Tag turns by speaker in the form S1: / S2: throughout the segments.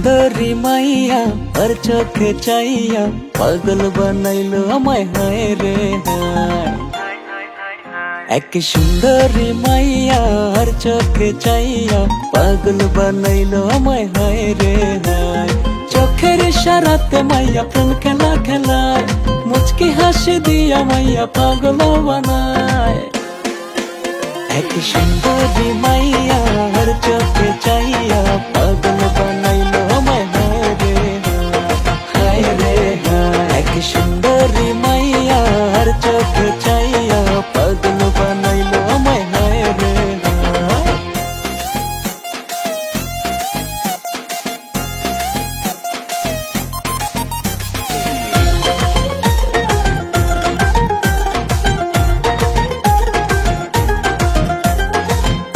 S1: সুন্দরী মাইয়া আর চোখে চাইয়া পাগল বানাইলো আমায় হায় রে হায়। এক সুন্দরী মাইয়া আর চোখে চাইয়া পাগল বানাইলো আমায় হায় রে হায়। চোখের ইশারাতে মাইয়া প্রেম খেলা খেলায়, মুচকি হাসি দিয়া মাইয়া পাগল বানায়। এক সুন্দরী মাইয়া আর চোখে চাইয়া পাগল বানাইলো আমায় হায় রে হায় রে হায়। এক সুন্দরী মাইয়া আর চোখে চাইয়া পাগল বানাইলো আমায় হায় রে হায়।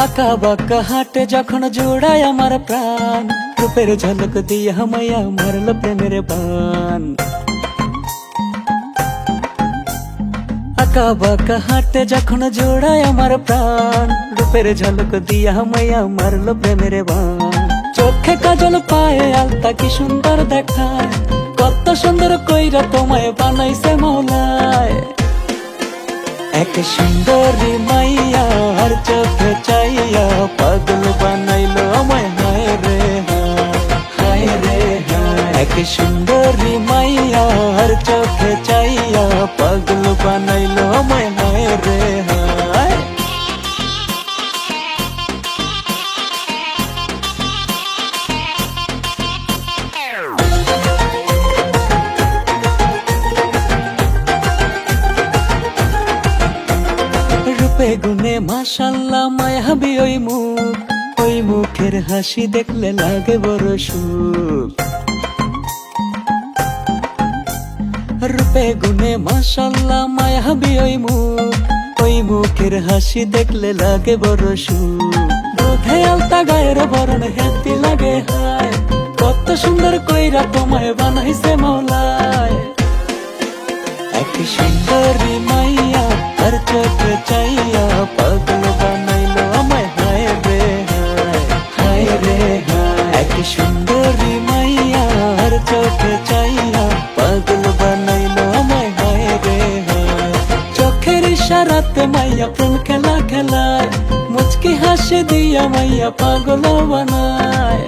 S1: আঁকা বাঁকা হাটে যখন জোড়ায় আমার প্রাণ, রূপের ঝলক দিয়ে মাইয়া মারল প্রেমের বান। আঁকা বাঁকা হাটে যখন জোড়ায় আমার প্রাণ, রূপের ঝলক দিয়ে মাইয়া মারল প্রেমের বান। চোখে কাজল পায়ে আলতা কি সুন্দর দেখায়, কত সুন্দর কইরা তোমায় বানাইছে মৌলায়। এক সুন্দরী মাইয়া আর চোখে চাইয়া পাগল বানাইলো আমায় হায় রে হায় রে হায়। এক সুন্দরী মাইয়া আর চোখে চাইয়া পাগল বানাইলো আমায় হায় রে হায়। রূপে গুনে মাশাল্লাহ মায়াবী ওই মুখ, ওই মুখের হাসি দেখলে লাগে বড় সুখ। রূপে গুনে মাশাল্লাহ মায়াবী ওই মুখ, ওই মুখের হাসি দেখলে লাগে বড় সুখ। দুধে আলতা গায়ের বরণ হেতি লাগে হায়, কত সুন্দর কইরা তোমায় বানাইছে মৌলায়। এক সুন্দরী মাইয়া আর চোখে চাইয়া পাগল বানাইলো আমায় হায় রে হায় রে হায়। এক সুন্দরী মাইয়া আর চোখে চাইয়া পাগল বানাইলো আমায় হায় রে হায়। চোখের ইশারাতে মাইয়া প্রেম খেলা খেলায়, মুচকি হাসি দিয়া মাইয়া পাগল বানায়।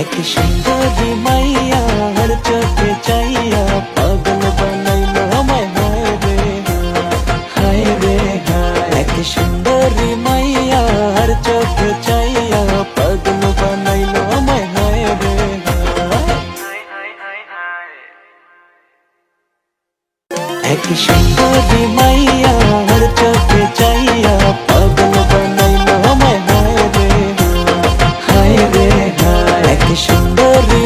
S1: এক সুন্দরী মাইয়া আর চোখে চাইয়া পাগল বানাইলো আমায় হায় রে হায় রে হায়। এক সুন্দরী মাইয়া আর চোখে চাইয়া পাগল বানাইলো আমায় হায় রে হায়। এক সুন্দরী মাইয়া আর চোখে চাইয়া পাগল বানাইলো আমায় হায় রে হায় রে হায়। এক সুন্দরী